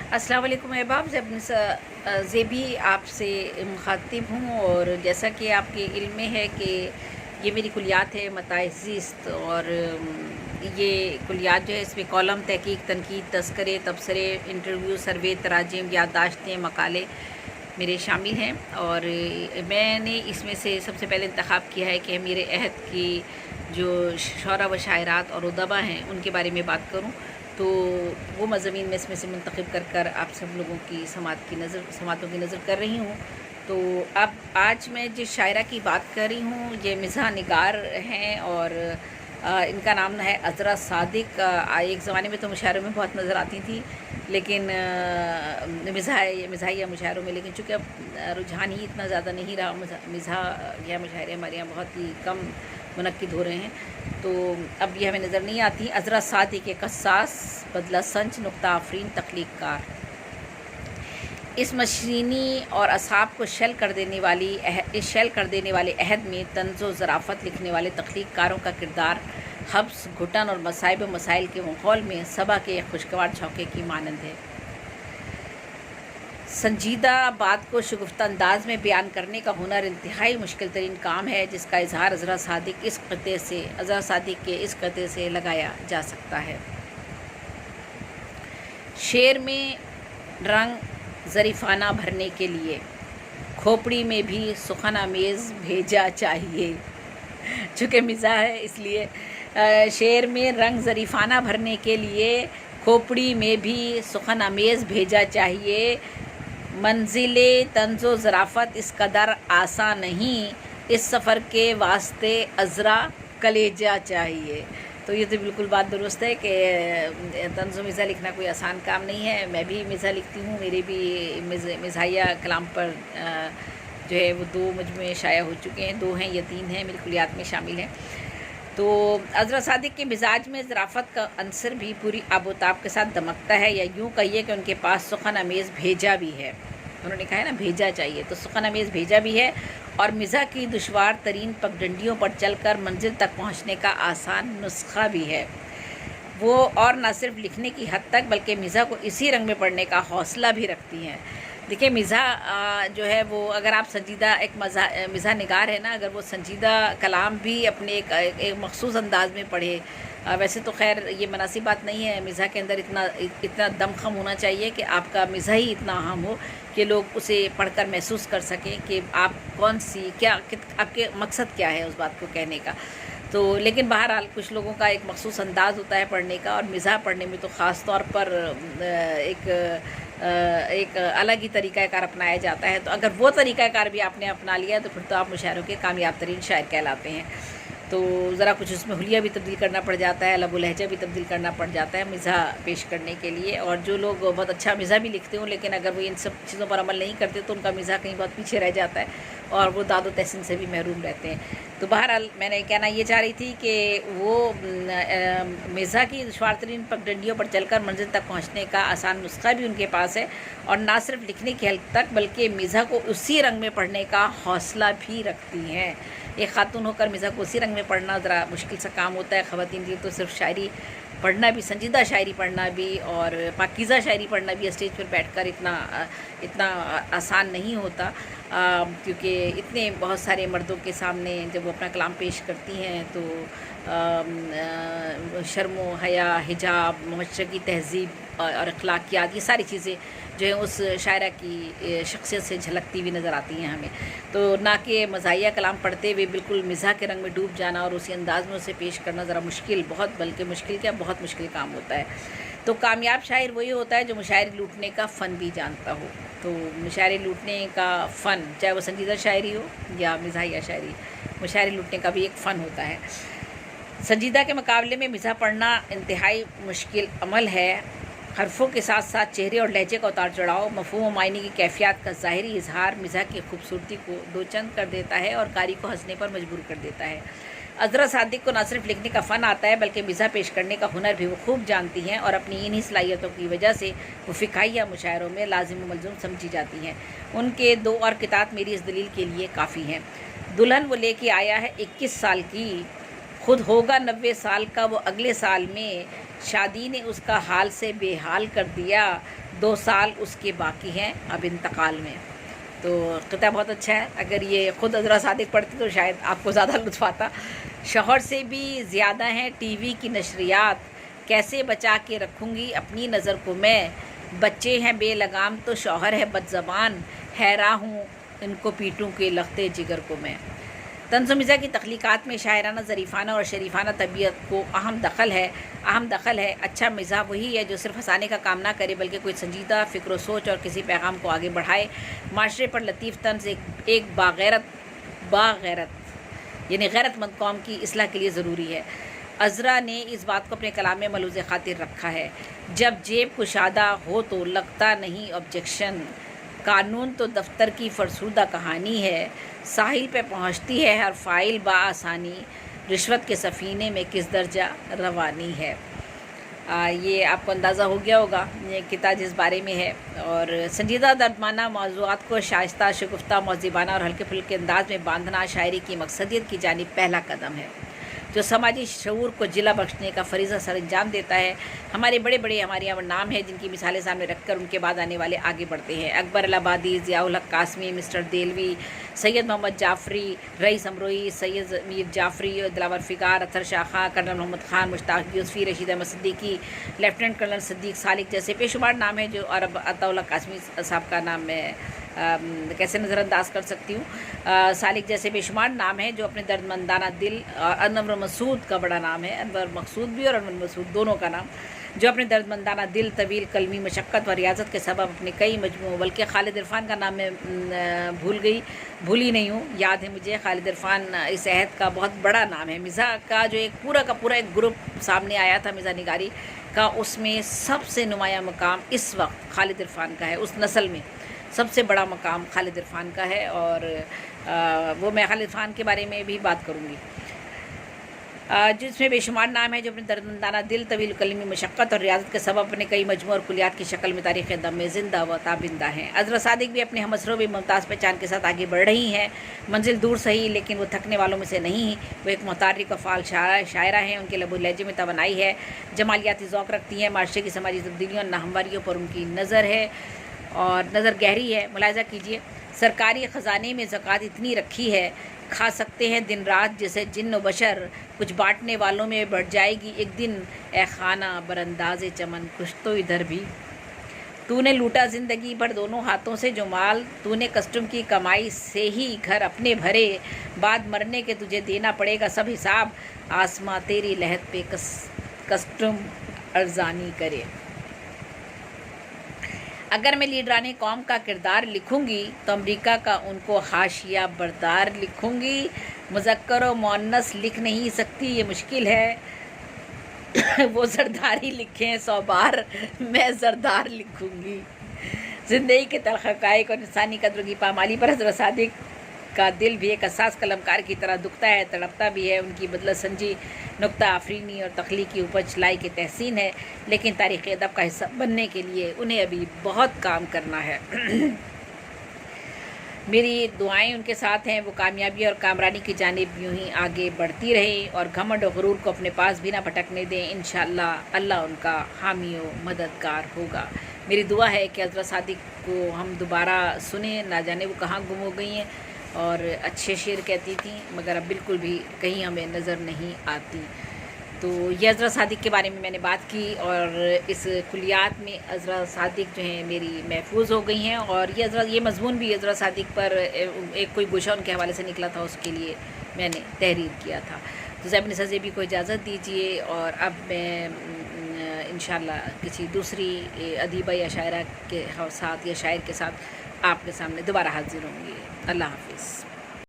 अस्सलाम वालेकुम अहबाब। ज़ेबी आपसे मुखातिब हूँ, और जैसा कि आपके इल्म में है कि ये मेरी कुलियात है मताए ज़ीस्त, और ये कुलियात जो है इसमें कॉलम, तहकीक, तनकीद, तज़किरे, तबसरे, इंटरव्यू, सर्वे, तराजिम, याददाश्तें, मकाले मेरे शामिल हैं। और मैंने इसमें से सबसे पहले इंतखाब किया है कि मेरे अहद की जो शोरा व शायरात और उदबा हैं उनके बारे में बात करूँ। तो वो मज़ामीन मैं इसमें से मुंतखब कर कर आप सब लोगों की समातों की नज़र कर रही हूँ। तो अब आज मैं जिस शायरा की बात कर रही हूँ ये मिज़ाह निगार हैं, और इनका नाम है अज़रा सादिक। एक ज़माने में तो मुशायरों में बहुत नज़र आती थी, लेकिन मिज़ाहिया मुशायरों में, लेकिन चूँकि अब रुझान ही इतना ज़्यादा नहीं रहा, मिज़ाह या मुशायरे हमारे यहाँ बहुत ही कम मुनक्किद हो रहे हैं, तो अब ये हमें नज़र नहीं आती। अज़रा सादिक एक कस्सास, बदला संच, नुक्ता आफरीन, तख्लीक कार। इस मशीनी और असाब को शल कर देने वाले अहद में तंज़ो ज़राफ़त लिखने वाले तख्लीक कारों का किरदार हब्स, घुटन और मसाइब मसाइल के माहौल में सबा के खुशगवार झोंके की मानंद है। संजीदा बात को शगुफ्ता अंदाज में बयान करने का हुनर इंतहाई मुश्किल तरीन काम है, जिसका इजहार अज़रा सादिक के इस क़ते से लगाया जा सकता है। शेर में रंग ज़रीफ़ाना भरने के लिए खोपड़ी में भी सुखन आमेज़ भेजा चाहिए। चूँकि मिज़ाह है इसलिए शेर में रंग ज़रीफ़ाना भरने के लिए खोपड़ी में भी सुखन आमेज़ भेजा चाहिए। मंजिले तंज़ो ज़राफ़त इस कदर आसान नहीं, इस सफ़र के वास्ते अज़रा कलेजा चाहिए। तो ये तो बिल्कुल बात दुरुस्त है कि तंज़ो मिज़ाह लिखना कोई आसान काम नहीं है। मैं भी मिज़ाह लिखती हूँ, मेरे भी मिज़ाहिया कलाम पर जो है वो 2 मजमूए शाया हो चुके हैं, 2 हैं या 3 हैं, मेरी कुलियात में शामिल हैं। तो अज़रा सादिक के मिजाज में ज़राफ़त का अंसर भी पूरी आबोताब के साथ दमकता है, या यूँ कहिए कि उनके पास सुखन अमेज़ भेजा भी है। उन्होंने कहा है ना भेजा चाहिए, तो सुखन अमेज़ भेजा भी है, और मिज़ाह की दुश्वार तरीन पगडंडियों पर चलकर मंजिल तक पहुँचने का आसान नुस्खा भी है वो। और न सिर्फ लिखने की हद तक बल्कि मिज़ाह को इसी रंग में पढ़ने का हौसला भी रखती हैं। देखिए मिज़ाह जो है वो, अगर आप संजीदा एक मिज़ाह निगार है ना, अगर वो संजीदा कलाम भी अपने एक मखसूस अंदाज में पढ़े, वैसे तो खैर ये मुनासिब बात नहीं है। मिज़ाह के अंदर इतना दमख़म होना चाहिए कि आपका मिज़ाह ही इतना अहम हो कि लोग उसे पढ़कर महसूस कर सकें कि आप आपके मकसद क्या है उस बात को कहने का। तो लेकिन बहरहाल कुछ लोगों का एक मखसूस अंदाज़ होता है पढ़ने का, और मिज़ाह पढ़ने में तो ख़ास तौर पर एक अलग ही तरीक़ाकार अपनाया जाता है। तो अगर वो तरीक़ाकार भी आपने अपना लिया तो फिर तो आप मुशायरों के कामयाब तरीन शायर कहलाते हैं। तो ज़रा कुछ उसमें हुलिया भी तब्दील करना पड़ जाता है, लबो लहजा भी तब्दील करना पड़ जाता है मिज़ाह पेश करने के लिए। और जो लोग बहुत अच्छा मिज़ाह भी लिखते हों, लेकिन अगर वो इन सब चीज़ों पर अमल नहीं करते तो उनका मिज़ाह कहीं बहुत पीछे रह जाता है, और वो दाद व तहसीन से भी महरूम रहते हैं। तो बहरहाल मैंने कहना ये चाह रही थी कि वो मिज़ाह की दुश्वार तरीन पगडंडियों पर चलकर मंजिल तक पहुँचने का आसान नुस्खा भी उनके पास है, और ना सिर्फ लिखने की हद तक बल्कि मिज़ाह को उसी रंग में पढ़ने का हौसला भी रखती हैं। एक खातून होकर मिज़ाह को उसी रंग में पढ़ना ज़रा मुश्किल सा काम होता है। ख़वातीन के लिए तो सिर्फ शायरी पढ़ना भी, संजीदा शायरी पढ़ना भी और पाकीज़ा शायरी पढ़ना भी स्टेज पर बैठकर इतना आसान नहीं होता, क्योंकि इतने बहुत सारे मर्दों के सामने जब वो अपना कलाम पेश करती हैं तो शर्म हया, हिजाब, मुअश्शरी तहज़ीब और अखलाकियात, ये सारी चीज़ें जो है उस शायरा की शख्सियत से झलकती हुई नज़र आती हैं हमें। तो ना कि मज़ाहिया कलाम पढ़ते हुए बिल्कुल मिज़ाह के रंग में डूब जाना और उसी अंदाज़ में उसे पेश करना ज़रा मुश्किल, बल्कि मुश्किल क्या, बहुत मुश्किल काम होता है। तो कामयाब शायर वही होता है जो मुशायरे लूटने का फ़न भी जानता हो। तो मुशायरे लूटने का फ़न, चाहे वो संजीदा शायरी हो या मिज़ाहिया शायरी, मुशायरे लूटने का भी एक फ़न होता है। संजीदा के मुकाबले में मिज़ाह पढ़ना इंतहाई मुश्किल अमल है। हरफों के साथ साथ चेहरे और लहजे का उतार चढ़ाव, मफ़हूम व मायने की कैफियत का ज़ाहिरी इजहार मिज़ाह की खूबसूरती को दोचंद कर देता है और कारी को हंसने पर मजबूर कर देता है। अज़रा सादिक को न सिर्फ लिखने का फ़न आता है बल्कि मिज़ाह पेश करने का हुनर भी वो खूब जानती हैं, और अपनी इन्हीं सलाहियतों की वजह से वो फ़िकाहिया मुशायरों में लाजिम व मलज़ूम समझी जाती हैं। उनके 2 और किताब मेरी इस दलील के लिए काफ़ी हैं। दुल्हन वो लेके आया है 21 साल की, خود ہوگا 90 سال کا وہ اگلے سال میں، شادی نے اس کا حال سے بے حال کر دیا، 2 سال اس کے باقی ہیں اب انتقال میں۔ تو قطعہ بہت اچھا ہے، اگر یہ خود عذرا صادق پڑھتی تو شاید آپ کو زیادہ لطف آتا۔ شوہر سے بھی زیادہ ہیں ٹی وی کی نشریات، کیسے بچا کے رکھوں گی اپنی نظر کو میں، بچے ہیں بے لگام تو شوہر ہے بد زبان، حیراں ہوں ان کو پیٹوں کے لختے جگر کو میں۔ طنز و مزاح کی تخلیقات میں شاعرانہ، ظریفانہ اور شریفانہ طبیعت کو اہم دخل ہے۔ اچھا مزاح وہی ہے جو صرف ہنسانے کا کام نہ کرے بلکہ کوئی سنجیدہ فکر و سوچ اور کسی پیغام کو آگے بڑھائے۔ معاشرے پر لطیف طنز ایک باغیرت یعنی غیرت مند قوم کی اصلاح کے لیے ضروری ہے۔ عذرا نے اس بات کو اپنے کلام میں ملحوظ خاطر رکھا ہے، جب جیب کشادہ ہو تو لگتا نہیں آبجیکشن، قانون تو دفتر کی فرسودہ کہانی ہے، ساحل پہ پہنچتی ہے ہر فائل بآسانی، رشوت کے سفینے میں کس درجہ روانی ہے۔ یہ آپ کو اندازہ ہو گیا ہوگا یہ کتاب جس بارے میں ہے، اور سنجیدہ دردمانہ موضوعات کو شائستہ، شگفتہ، مہذبانہ اور ہلکے پھلکے انداز میں باندھنا شاعری کی مقصدیت کی جانب پہلا قدم ہے جو سماجی شعور کو جلا بخشنے کا فریضہ سر انجام دیتا ہے۔ ہمارے بڑے ہمارے یہاں نام ہیں جن کی مثالیں سامنے رکھ کر ان کے بعد آنے والے آگے بڑھتے ہیں۔ اکبر الہ آبادی، ضیاء الحق قاسمی، مسٹر دہلوی، سید محمد جعفری، رئیس امروئی، سید میر جعفری، دلاور فگار، اطہر شاہ خان، کرنل محمد خان، مشتاق یوسفی، رشید احمد صدیقی، لیفٹیننٹ کرنل صدیق سالک جیسے بے شمار نام ہیں جو، اور عطا اللہ قاسمی صاحب کا نام میں کیسے نظر انداز کر سکتی ہوں، سالک جیسے بے شمار نام ہیں جو اپنے دردمندانہ دل، انور مسعود کا بڑا نام ہے، انور مقصود بھی اور انور مسعود دونوں کا نام، جو اپنے دردمندانہ دل، طویل قلمی مشقت و ریاضت کے سبب اپنے کئی مجموعوں، بلکہ خالد عرفان کا نام میں بھولی نہیں ہوں، یاد ہے مجھے خالد عرفان اس عہد کا بہت بڑا نام ہے۔ مزاح کا جو ایک پورا ایک گروپ سامنے آیا تھا مزاح نگاری کا، اس میں سب سے نمایاں مقام اس وقت خالد عرفان کا ہے، اس نسل میں سب سے بڑا مقام خالد عرفان کا ہے، اور وہ میں خالد عرفان کے بارے میں بھی بات کروں گی، جس میں بے شمار نام ہے جو اپنے دردمندانہ دل، طویل کلمی مشقت اور ریاضت کے سبب اپنے کئی مجموعوں اور کلیات کی شکل میں تاریخ دم میں زندہ و تابندہ ہیں۔ عذرا صادق بھی اپنے ہم اسروں بھی ممتاز پہچان کے ساتھ آگے بڑھ رہی ہیں، منزل دور صحیح لیکن وہ تھکنے والوں میں سے نہیں، وہ ایک متحرک و فعال شاعرہ ہیں، ان کے لب و لہجے میں توانائی ہے، جمالیاتی ذوق رکھتی ہیں، معاشرے کی سماجی تبدیلیوں اور ناہمواریوں پر ان کی نظر ہے اور نظر گہری ہے۔ ملاحظہ کیجئے، سرکاری خزانے میں زکوٰۃ اتنی رکھی ہے، کھا سکتے ہیں دن رات جیسے جن و بشر، کچھ بانٹنے والوں میں بڑھ جائے گی ایک دن، اے خانہ برانداز چمن کچھ تو ادھر بھی، تو نے لوٹا زندگی بھر دونوں ہاتھوں سے جو مال، تو نے کسٹم کی کمائی سے ہی گھر اپنے بھرے، بعد مرنے کے تجھے دینا پڑے گا سب حساب، آسماں تیری لحد پہ کسٹم ارزانی کرے۔ اگر میں لیڈران قوم کا کردار لکھوں گی تو امریکہ کا ان کو حاشیہ بردار لکھوں گی، مذکر و مؤنث لکھ نہیں سکتی یہ مشکل ہے، وہ زرداری لکھیں 100 بار میں زردار لکھوں گی۔ زندگی کے تلخ حقائق اور انسانی قدر کی پامالی پر عذرا صادق کا دل بھی ایک حساس قلمکار کی طرح دکھتا ہے، تڑپتا بھی ہے، ان کی بدلہ سنجی، نکتہ آفرینی اور تخلیقی اپج لائی کی تحسین ہے، لیکن تاریخ ادب کا حصہ بننے کے لیے انہیں ابھی بہت کام کرنا ہے۔ میری دعائیں ان کے ساتھ ہیں، وہ کامیابی اور کامرانی کی جانب یوں ہی آگے بڑھتی رہیں اور گھمنڈ و غرور کو اپنے پاس بھی نہ بھٹکنے دیں، انشاءاللہ اللہ ان کا حامی و مددگار ہوگا۔ میری دعا ہے کہ عذرا صادق کو ہم دوبارہ سنیں، نہ جانے وہ کہاں گم ہو گئی ہیں، اور اچھے شعر کہتی تھیں مگر اب بالکل بھی کہیں ہمیں نظر نہیں آتی۔ تو یہ عذرا صادق کے بارے میں نے بات کی، اور اس کلیات میں عذرا صادق جو ہیں میری محفوظ ہو گئی ہیں، اور یہ مضمون بھی عذرا صادق پر ایک کوئی گوشہ ان کے حوالے سے نکلا تھا، اس کے لیے میں نے تحریر کیا تھا۔ تو زیب نثار بھی کو اجازت دیجیے، اور اب میں انشاءاللہ کسی دوسری ادیبہ یا شاعرہ کے ساتھ یا شاعر کے ساتھ آپ کے سامنے دوبارہ حاضر ہوں گی۔ اللہ حافظ۔